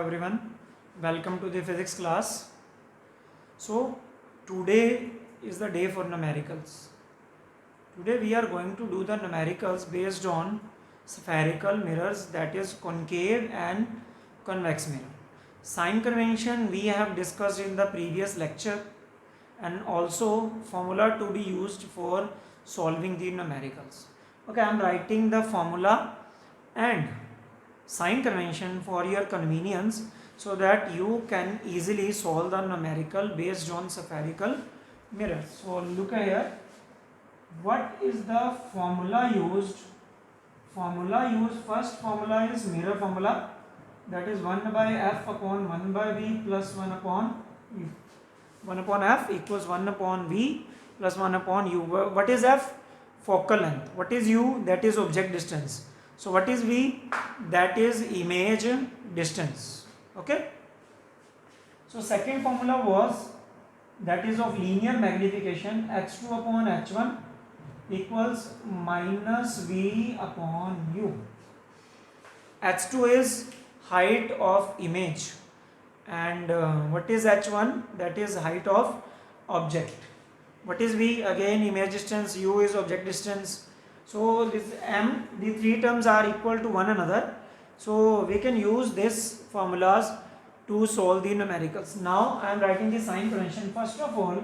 everyone, welcome to the physics class. So today is the day for numericals. Today we are going to do the numericals based on spherical mirrors, that is concave and convex mirror. Sign convention we have discussed in the previous lecture, and also formula to be used for solving the numericals. Okay, I am writing the formula and sign convention for your convenience so that you can easily solve the numerical based on spherical mirrors. So look here, what is the formula used? First formula is mirror formula, that is 1 by f upon 1 by v plus 1 upon u. 1 upon f equals 1 upon v plus 1 upon u. What is f? Focal length. What is u? That is object distance. So what is v? That is image distance. Okay. So second formula was, that is of linear magnification, h2 upon h1 equals minus v upon u. h2 is height of image, and what is h1? That is height of object. What is v? Again image distance, u is object distance. So this m, the three terms are equal to one another, so we can use these formulas to solve the numericals. Now I am writing the sign convention. First of all,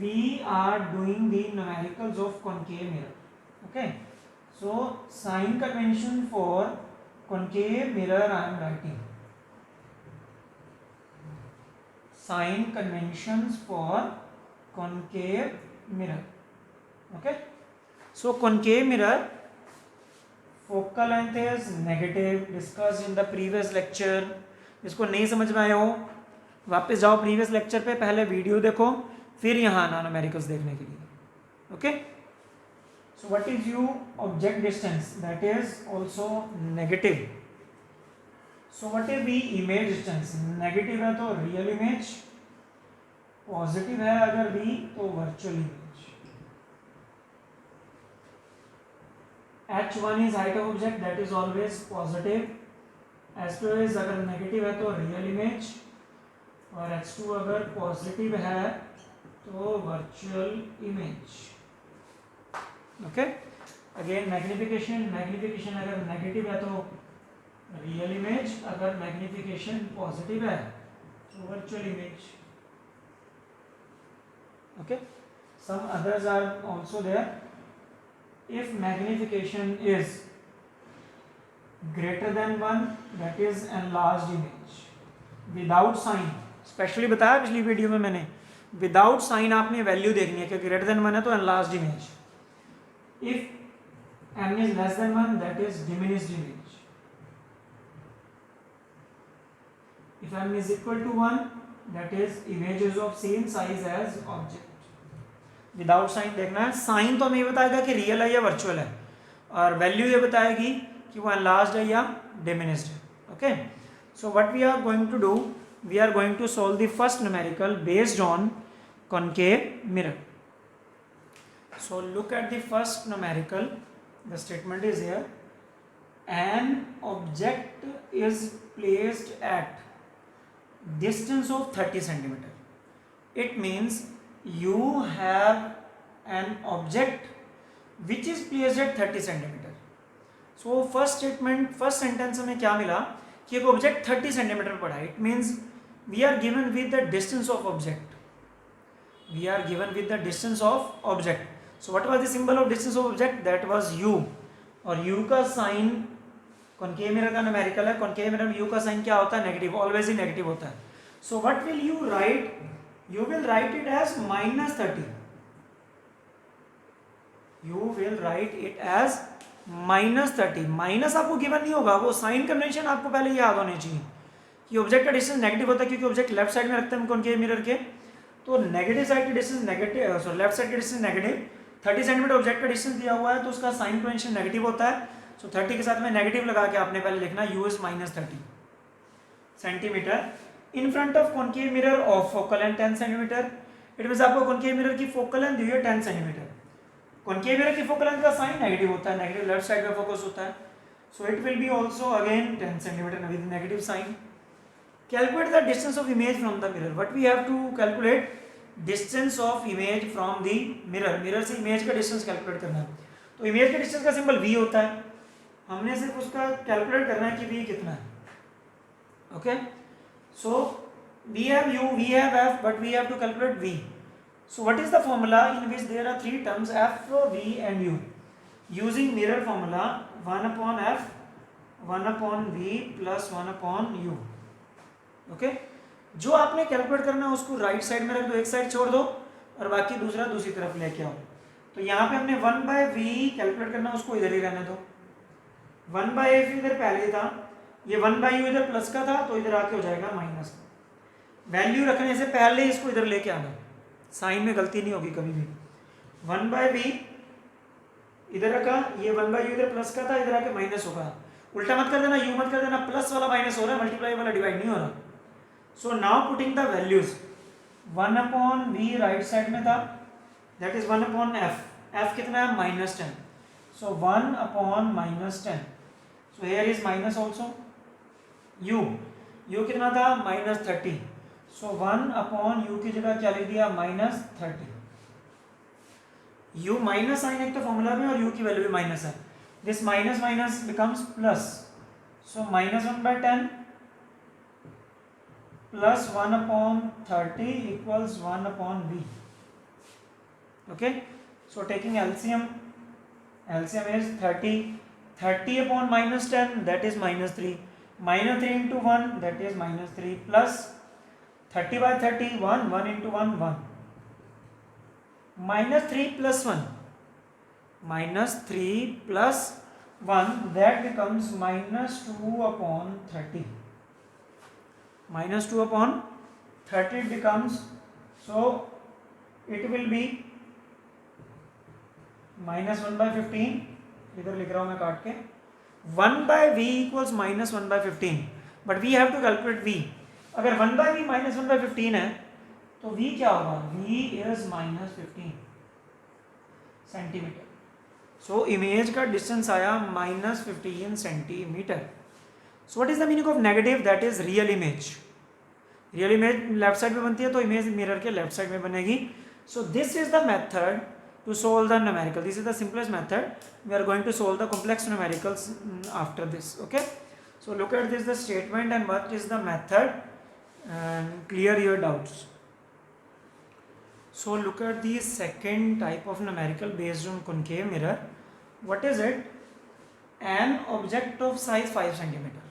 we are doing the numericals of concave mirror. Okay, so sign convention for concave mirror I am writing. Sign conventions for concave mirror. Okay, so concave mirror, focal length is negative, discussed in the previous lecture. इसको नहीं समझ में आया हो, वापस जाओ previous lecture पे, पहले वीडियो देखो, फिर यहाँ आना न्यूमेरिकल्स देखने के लिए. Okay, so what is u? Object distance, that is also negative. So what is v? Image distance. Negative है तो रियल इमेज, पॉजिटिव है अगर वी तो virtual image. h1 is height of object, that is always positive. h2 is अगर negative है तो real image, और h2 अगर पॉजिटिव है तो virtual image. Okay, again magnification अगर नेगेटिव है तो रियल इमेज, अगर मैग्निफिकेशन पॉजिटिव है तो virtual image. Okay, some others are also there. If magnification is greater than 1, that is enlarged image. Without sign, specially बताया पिछली वीडियो में मैंने, विदाउट साइन आपने वैल्यू देखनी है कि ग्रेटर देन 1 है तो enlarged image. If m is less than 1, that is diminished image. If m is equal to 1, that is image is of same size as object. Without sign देखना है. Sign तो हमें ये बताएगा कि रियल है या वर्चुअल है, और वैल्यू ये बताएगी कि वो एनलार्ज्ड है या डिमिनिश्ड है. Okay, so what we are going to do, we are going to solve the first numerical based on concave mirror. So look at the first numerical. The statement is here: an object is placed at distance of 30 centimeter. It means you have an object which is placed at 30 centimeter. So first statement, first sentence में क्या मिला कि एक object 30 centimetre पड़ा है. It means we are given with the distance of object. We are given with the distance of object. So what was the symbol of distance of object? That was u. और u का sign concave mirror का numerical है. Concave mirror में u का sign क्या होता है? Negative, always ही नेगेटिव होता है. So what will you write? You will write it as minus 30. You will write it as minus 30. Minus आपको गिवन नहीं होगा, वो साइन कन्वेंशन आपको पहले याद होने चाहिए कि ऑब्जेक्ट का डिस्टेंस नेगेटिव होता है, क्योंकि ऑब्जेक्ट लेफ्ट साइड में रखते हैं कॉनकेव मिरर के, तो नेगेटिव साइड का distance negative, sorry left side का डिस्टेंस नेगेटिव. 30 सेंटीमीटर ऑब्जेक्ट का डिस्टेंस दिया हुआ है तो उसका साइन कन्वेंशन नेगेटिव होता है. सो 30 के साथ में नेगेटिव लगा के आपने पहले लिखना u is minus 30 centimetre in front of concave mirror of focal length 10 centimeter. It means आपको concave mirror की focal length दी है 10 centimeter. concave mirror की focal length का साइन नेगेटिव होता है, नेगेटिव लेफ्ट साइड पे फोकस होता है. So it will be also again 10 centimeter with negative sign. Calculate the distance of image from the mirror. What we have to calculate? Distance of image from the mirror. Mirror से image का distance calculate करना है. तो image के distance का symbol v होता है. हमने सिर्फ उसका कैलकुलेट करना है कि v कितना है. Okay, so we have u, we have f, but we have to calculate v. So what is the formula in which there are three terms f, v and u? Using mirror formula, 1 upon f, 1 upon v plus 1 upon u. Okay, जो आपने calculate करना है उसको right side में रख दो, एक side छोड़ दो और बाकी दूसरा दूसरी तरफ लेके आओ. तो यहाँ पे हमने 1 by v कैलकुलेट करना, उसको इधर ही रहने दो. 1 by f इधर पहले था, ये 1 by u इधर प्लस का था तो इधर आके हो जाएगा माइनस का. वैल्यू रखने से पहले इसको इधर लेके आना, साइन में गलती नहीं होगी कभी भी. 1 by v इधर रखा, ये 1 by u इधर प्लस का था, इधर आके माइनस होगा. उल्टा मत कर देना, u मत कर देना, प्लस वाला माइनस हो रहा है, मल्टीप्लाई वाला डिवाइड नहीं हो रहा. So now putting the values, 1 upon v right side में था, that is 1 upon f. f कितना है? -10. सो 1 upon -10. So here is minus also. u कितना था? -30. सो 1 upon u की जगह क्या लिख दिया? -30. u माइनस साइन एक तो फॉर्मूला में और u की वैल्यू भी माइनस है. This minus minus becomes plus. So -1/10 plus 1 upon 30 equals 1 upon v. Okay, so taking LCM is 30. 30 upon -10 that is -3. -3 into 1 that is -3 plus 30 by 30 1 1 into 1 1. -3 plus 1 -3 plus 1 that becomes -2 upon 30. -2 upon 30 it becomes, so it will be -1/15. इधर लिख रहा हूँ मैं काट के. 1 by v equals -1/15, but we have to calculate v. अगर 1 by v -1/15 है तो v क्या होगा? v is -15 centimetre. So image का डिस्टेंस आया -15 centimetre. So what is the meaning of negative? That is real image. Real image left side में बनती है तो इमेज मिरर के लेफ्ट साइड में बनेगी. So this is the method to solve the numerical. This is the simplest method. We are going to solve the complex numericals after this. Okay, so look at this, the statement, and what is the method, and clear your doubts. So look at the second type of numerical based on concave mirror. What is it? An object of size 5 centimeter.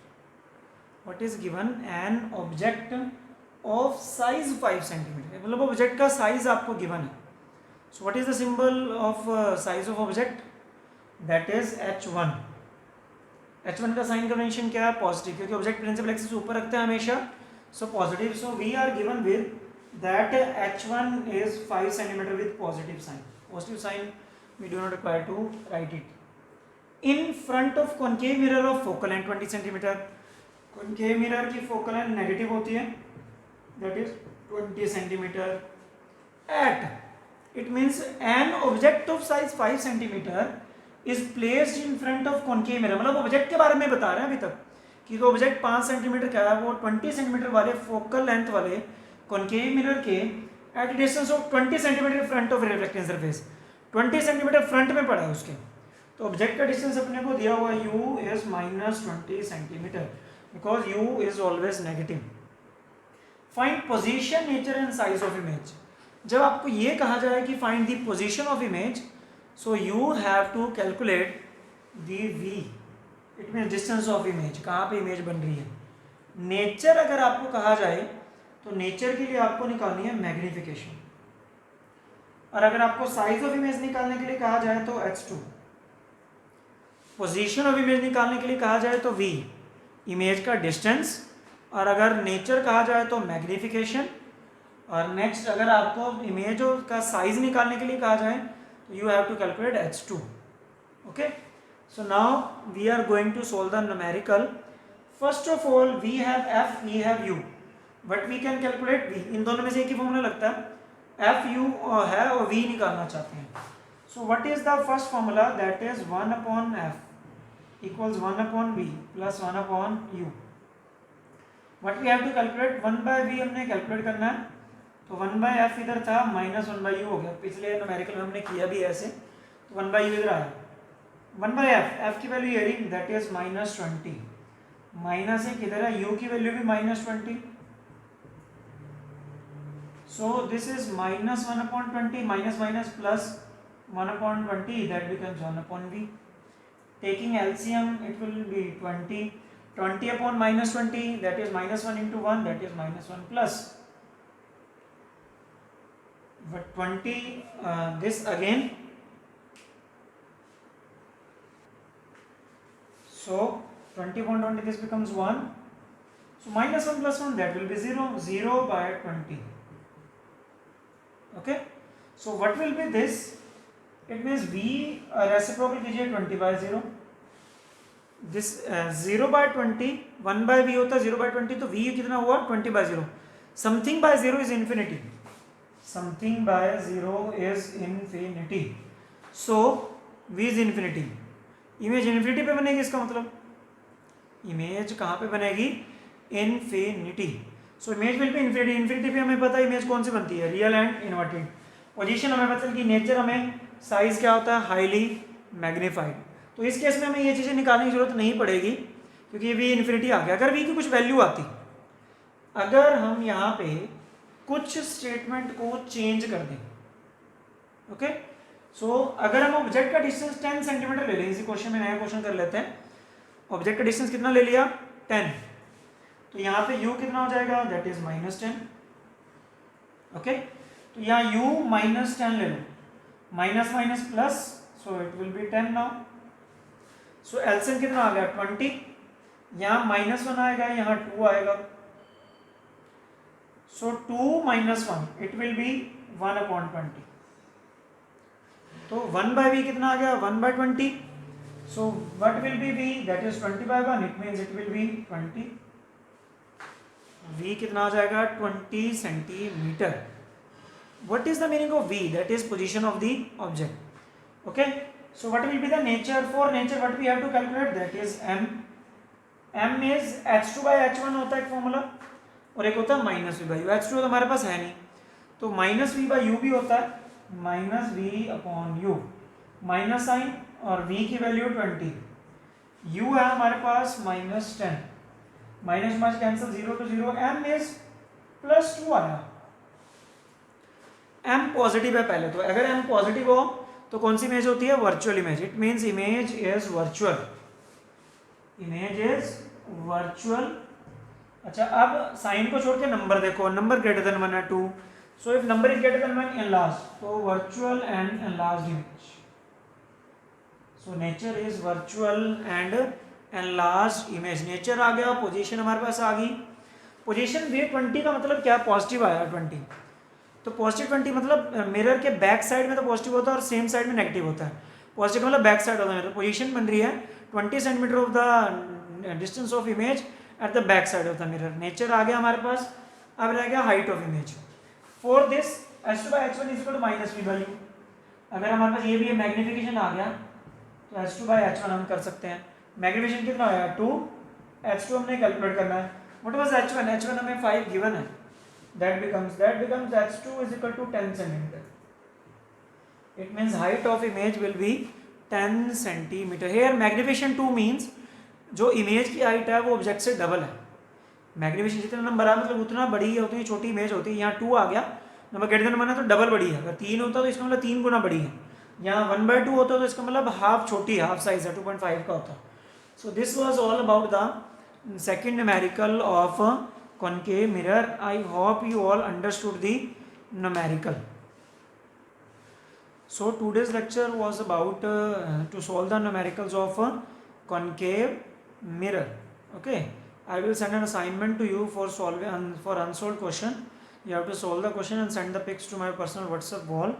What is given? An object of size 5 centimeter. मतलब object का size आपको given है. So what is the symbol of size of object? That is h1. h1 का sign convention क्या है? Positive, क्योंकि object principal axis ऊपर रखते हैं हमेशा. So positive. So we are given with that h1 is 5 centimeter with positive sign. Positive sign we do not require to write it. In front of concave mirror of focal length 20 centimeter. concave mirror की focal length negative होती है, that is 20 centimeter. At it means an object of size 5 centimeter is placed in front of concave mirror. मतलब object के बारे में बता रहे हैं अभी तक कि वो ऑब्जेक्ट 5 सेंटीमीटर का है, वो 20 सेंटीमीटर वाले फोकल लेंथ वाले कॉन्केव मिरर के at distance of 20 centimetre front of reflecting surface. 20 centimetre front में पड़ा है उसके. तो ऑब्जेक्ट का डिस्टेंस अपने को दिया हुआ u is -20 centimetre because u is always negative. Find position, nature and size of image. जब आपको ये कहा जाए कि find the position of image, so you have to calculate the v. It mean distance of image, कहाँ पे image बन रही है. नेचर अगर आपको कहा जाए तो नेचर के लिए आपको निकालनी है मैग्नीफिकेशन, और अगर आपको साइज ऑफ इमेज निकालने के लिए कहा जाए तो h2. पोजीशन ऑफ इमेज निकालने के लिए कहा जाए तो v, इमेज का डिस्टेंस, और अगर नेचर कहा जाए तो मैग्नीफिकेशन. और नेक्स्ट अगर आपको इमेज का साइज निकालने के लिए कहा जाए तो you have to calculate h2. Okay, so now we are going to solve the numerical. First of all we have f, we have u, but we can calculate v. इन दोनों में से एक ही फॉर्मूला लगता है. f u है और v निकालना चाहते हैं. सो what is the first formula? That is 1 upon f equals 1 upon v plus 1 upon u. What we have to calculate, 1/v हमने कैलकुलेट करना है, तो 1/f इधर था, -1/u हो गया, पिछले न्यूमेरिकल में हमने किया भी ऐसे, तो 1/u इधर आया, 1/f, f की वैल्यू ये रही, दैट इज -20, माइनस एक इधर है, u की वैल्यू भी -20, so this is -1/20, minus minus plus 1/20, that becomes 1/v. Taking LCM, it will be 20. 20 upon -20, that is -1 into 1, that is -1 plus. But 20, this again. So 20 upon 20, this becomes 1. So -1 plus 1, that will be 0. 0/20. Okay. So what will be this? It means v reciprocal कीजिए 20/0. This 0/20, 1/v होता है 0/20, तो v कितना हुआ 20/0. Something by 0 is infinity. Something by 0 is infinity. So v is infinity. Image infinity पे बनेगी, इसका मतलब इमेज कहाँ पे बनेगी, infinity. So image will be infinity. Infinity पे हमें पता है इमेज कौन सी बनती है, रियल एंड इन्वर्टेड. पोजीशन हमें पता है कि नेचर हमें साइज क्या होता है, हाईली मैग्नीफाइड. तो इस केस में हमें ये चीज़ें निकालने की जरूरत नहीं पड़ेगी क्योंकि वी इन्फिनिटी आ गया. अगर वी की कुछ वैल्यू आती, अगर हम यहाँ पे कुछ स्टेटमेंट को चेंज कर दें, ओके. सो अगर हम ऑब्जेक्ट का डिस्टेंस 10 सेंटीमीटर ले लें, इसी क्वेश्चन में नया क्वेश्चन कर लेते हैं. ऑब्जेक्ट का डिस्टेंस कितना ले लिया, 10, तो यहाँ पे u कितना हो जाएगा, दैट इज -10. ओके, तो यहाँ u -10 ले लो, minus minus plus, so it will be 10 now. So LCM कितना आ गया 20, यहाँ -1 आएगा, यहाँ 2 आएगा. सो 2 - 1, इट विल बी 1/20. तो 1/v कितना आ गया, 1/20. सो what will be v, that is 20/1, it means it will B 20. v कितना आ जाएगा 20 centimetre. What is the meaning of v? That is position of the object. Okay. So what will be the nature? For nature, what we have to calculate? That is m. m is h2/h1 होता है एक formula, और एक होता है -v/u. h2 तो हमारे पास है नहीं, तो -v/u भी होता है, -v/u, माइनस साइन, और v की वैल्यू 20, u है हमारे पास -10, minus minus cancel, 0 to 0, m is +2 आया. m पॉजिटिव है पहले, तो अगर m पॉजिटिव हो तो कौन सी इमेज होती है, virtual image. It means image is virtual. Image is virtual. अच्छा, अब साइन को छोड़ के नंबर देखो, number greater than 1 or 2. So if number is greater than 1, enlarge, तो virtual and enlarged image. So nature is virtual and enlarged image. Nature आ गया, position हमारे पास आ गई. पोजीशन भी 20 का मतलब क्या, पॉजिटिव आया 20, तो पॉजिटिव 20 मतलब मिरर के बैक साइड में तो पॉजिटिव होता है और सेम साइड में नेगेटिव होता है. पॉजिटिव मतलब बैक साइड होता है, तो पोजीशन बन रही है 20 centimetre of the distance of image at the back side of the mirror. Nature आ गया हमारे पास. अब रह गया height of image. For this h2/h1 is equal to -v/u. अगर हमारे पास ये भी मैग्निफिकेशन आ गया तो h2/h1 हम कर सकते हैं. मैग्निफिकेशन कितना आया 2, h2 हमने कैलकुलेट करना है. What was h1? h1 हमें 5 गिवन है. That becomes h2 is equal to 10 centimeter. It means height of image will be 10 centimeter. Here magnification 2 means जो इमेज की हाइट है वो ऑब्जेक्ट से डबल है. मैग्निफिकेशन जितना नंबर है मतलब उतना बड़ी है, उतनी छोटी इमेज होती है. यहाँ 2 आ गया, नंबर ग्रेटर देन 1 है तो डबल बड़ी है. अगर 3 होता तो इसका मतलब 3 गुना बड़ी है. यहाँ 1/2 होता तो इसका मतलब हाफ छोटी है, हाफ साइज है, 2.5 का होता. So this was all about the second numerical of concave mirror. I hope you all understood the numerical. So today's lecture was about to solve the numericals of concave mirror. Okay, I will send an assignment to you for solving for unsolved question. You have to solve the question and send the pics to my personal WhatsApp wall.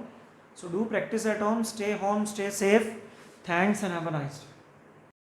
So do practice at home. Stay home, stay safe. Thanks and have a nice day.